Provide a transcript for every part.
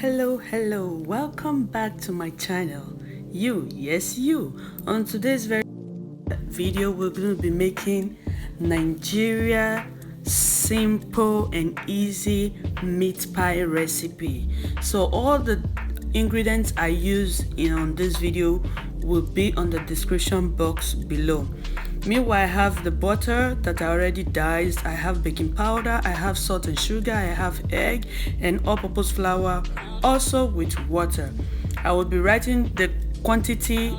Hello, welcome back to my channel. Yes you. On today's video we're going to be making Nigeria simple and easy meat pie recipe. So all the ingredients I use in this video will be on the description box below. Meanwhile, I have the butter that I already diced, I have baking powder, I have salt and sugar, I have egg and all-purpose flour, also with water. I will be writing the quantity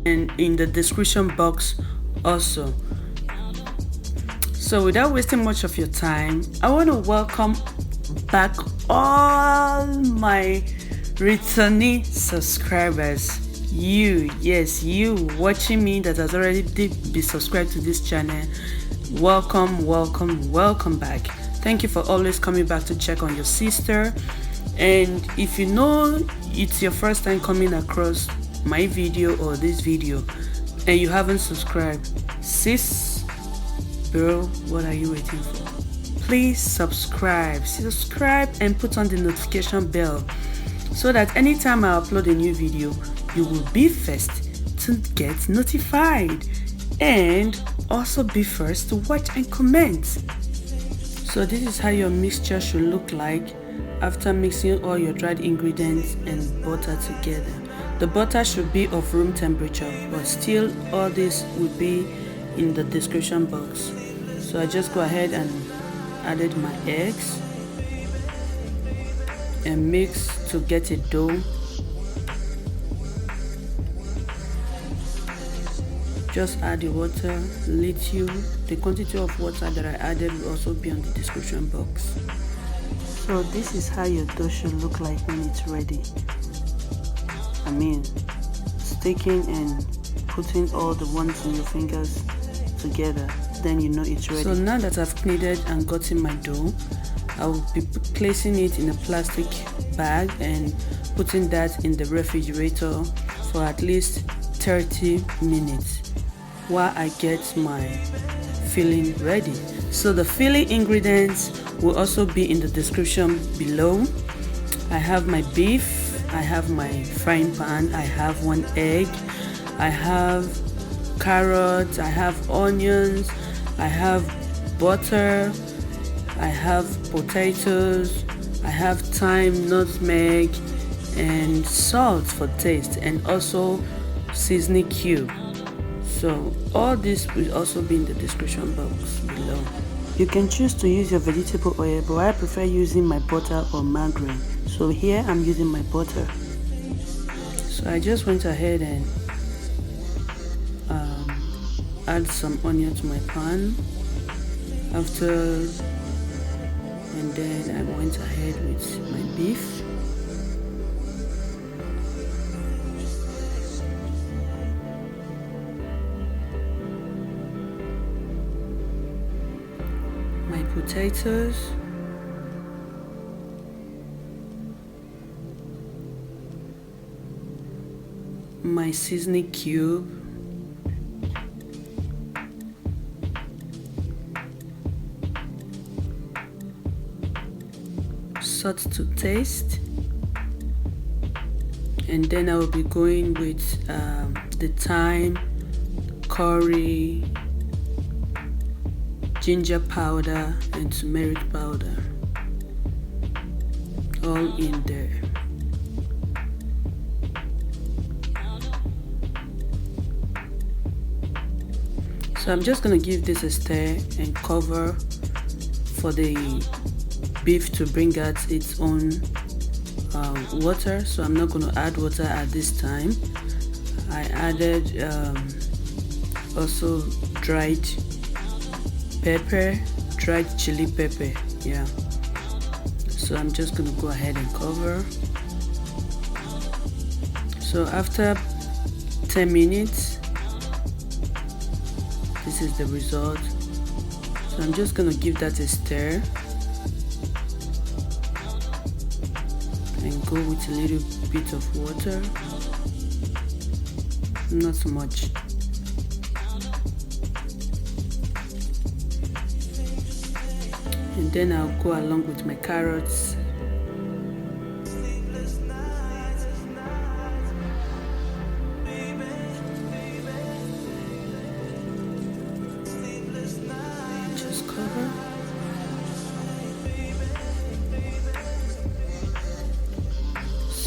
and in the description box also. So without wasting much of your time, I want to welcome back all my returnee subscribers. Yes, you watching me that has already be subscribed to this channel. Welcome back. Thank you for always coming back to check on your sister. And if you know it's your first time coming across my video or this video and you haven't subscribed, sis, bro, what are you waiting for? Please subscribe and put on the notification bell so that anytime I upload a new video, you will be first to get notified and also be first to watch and comment. So this is how your mixture should look like after mixing all your dried ingredients and butter together. The butter should be of room temperature, but still all this will be in the description box. So I just go ahead and added my eggs and mix to get a dough. Just add the water, the quantity of water that I added will also be on the description box. So this is how your dough should look like when it's ready. I mean, sticking and putting all the ones in your fingers together, then you know it's ready. So now that I've kneaded and gotten my dough, I will be placing it in a plastic bag and putting that in the refrigerator for at least 30 minutes while I get my filling ready. So the filling ingredients will also be in the description below. I have my beef, I have my frying pan, I have one egg, I have carrots, I have onions, I have butter, I have potatoes, I have thyme, nutmeg and salt for taste, and also seasoning cube. So all this will also be in the description box below. You can choose to use your vegetable oil, but I prefer using my butter or margarine. So here I'm using my butter. So I just went ahead and add some onion to my pan and then I went ahead with my beef. My potatoes, my seasoning cube, salt to taste, and then I will be going with the thyme, curry, ginger powder and turmeric powder, all in there. So I'm just gonna give this a stir and cover for the beef to bring out its own water. So I'm not going to add water at this time. I added also dried chili pepper, yeah. So I'm just going to go ahead and cover. So after 10 minutes, this is the result. So I'm just going to give that a stir and go with a little bit of water, not so much. And then I'll go along with my carrots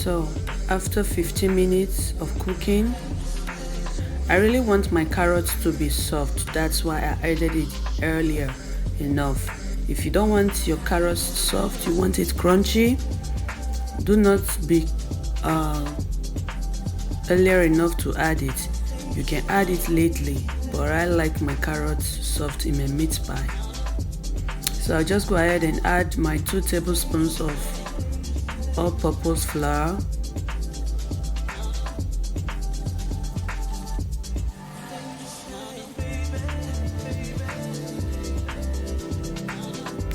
So after 15 minutes of cooking, I really want my carrots to be soft. That's why I added it earlier enough. If you don't want your carrots soft, you want it crunchy, do not be earlier enough to add it. You can add it lately, but I like my carrots soft in my meat pie. So I'll just go ahead and add my 2 tablespoons of all-purpose flour,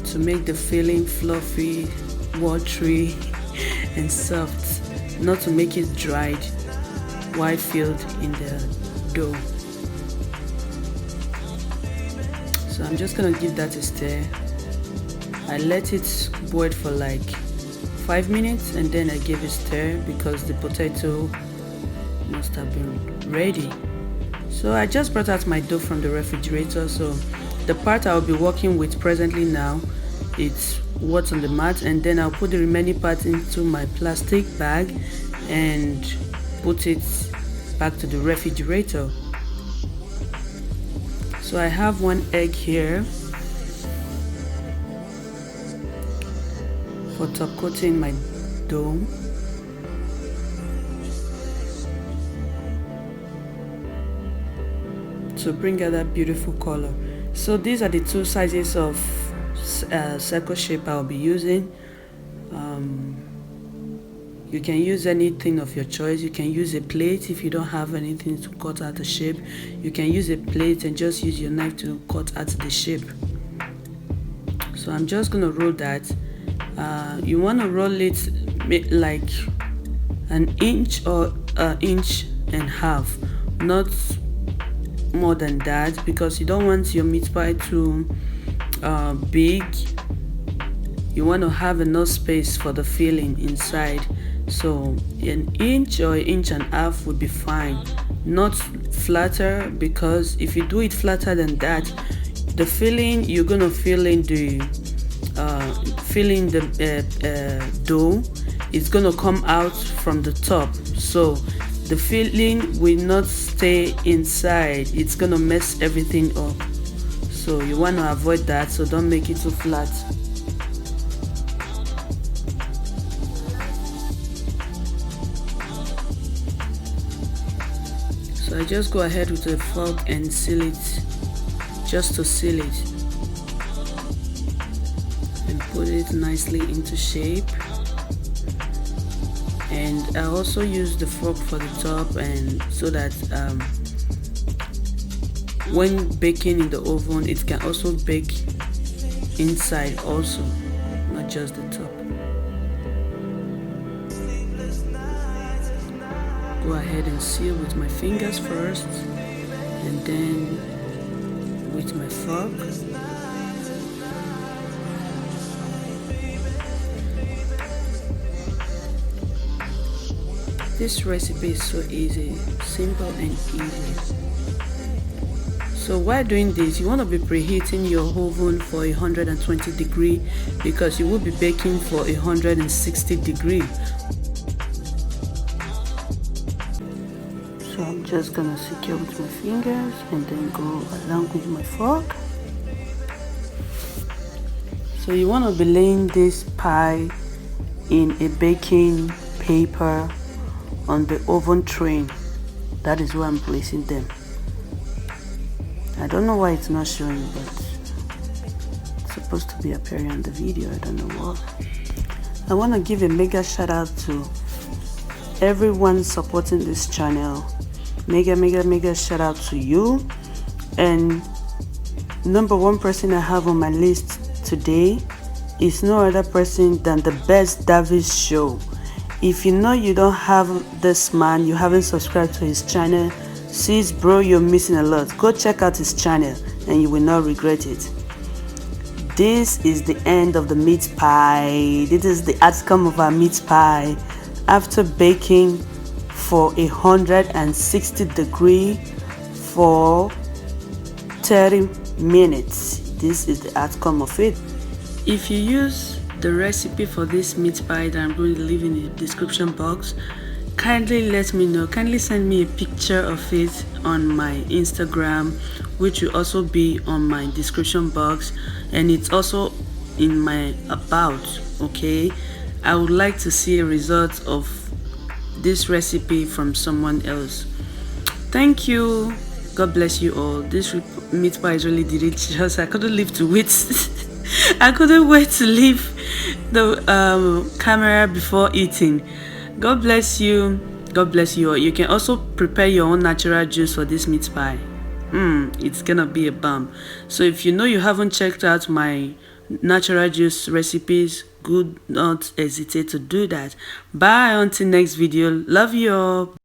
to make the filling fluffy, watery and soft, not to make it dried while filled in the dough. So I'm just gonna give that a stir. I let it boil for like 5 minutes and then I gave it a stir because the potato must have been ready. So I just brought out my dough from the refrigerator. So the part I'll be working with presently now, it's what's on the mat, and then I'll put the remaining part into my plastic bag and put it back to the refrigerator. So I have 1 egg here for top coating my dough. To bring out that beautiful color. So these are the 2 sizes of circle shape I'll be using. You can use anything of your choice. You can use a plate if you don't have anything to cut out the shape. You can use a plate and just use your knife to cut out the shape. So I'm just gonna roll that. You want to roll it like 1 inch or 1.5 inches, not more than that, because you don't want your meat pie too big. You want to have enough space for the filling inside. So 1 inch or 1.5 inches would be fine, not flatter, because if you do it flatter than that, the filling you're gonna fill in the dough is gonna come out from the top, so the filling will not stay inside. It's gonna mess everything up, so you want to avoid that. So don't make it too flat. So I just go ahead with a fork and seal it, just to seal it, and put it nicely into shape. And I also use the fork for the top, and so that when baking in the oven, it can also bake inside also, not just the top. Go ahead and seal with my fingers first, and then with my fork. This recipe is so easy, simple and easy. So while doing this, you want to be preheating your oven for 120 degrees, because you will be baking for 160 degrees. So I'm just gonna secure with my fingers and then go along with my fork. So you want to be laying this pie in a baking paper on the oven tray. That is where I'm placing them. I don't know why it's not showing, but it's supposed to be appearing on the video. I don't know what. I want to give a mega shout out to everyone supporting this channel. Mega shout out to you. And number 1 person I have on my list today is no other person than the Best Davis Show. If you know you don't have this man, you haven't subscribed to his channel, sis bro, you're missing a lot. Go check out his channel and you will not regret it. This is the end of the meat pie. This is the outcome of our meat pie after baking for 160 degrees for 30 minutes. This is the outcome of it. If you use the recipe for this meat pie that I'm going to leave in the description box, kindly let me know. Kindly send me a picture of it on my Instagram, which will also be on my description box, and it's also in my about. Okay, I would like to see a result of this recipe from someone else. Thank you. God bless you all. This meat pie is really delicious. I couldn't live to wait. I couldn't wait to leave the camera before eating. God bless you. God bless you all. You can also prepare your own natural juice for this meat pie. It's gonna be a bomb. So if you know you haven't checked out my natural juice recipes, do not hesitate to do that. Bye until next video. Love you all.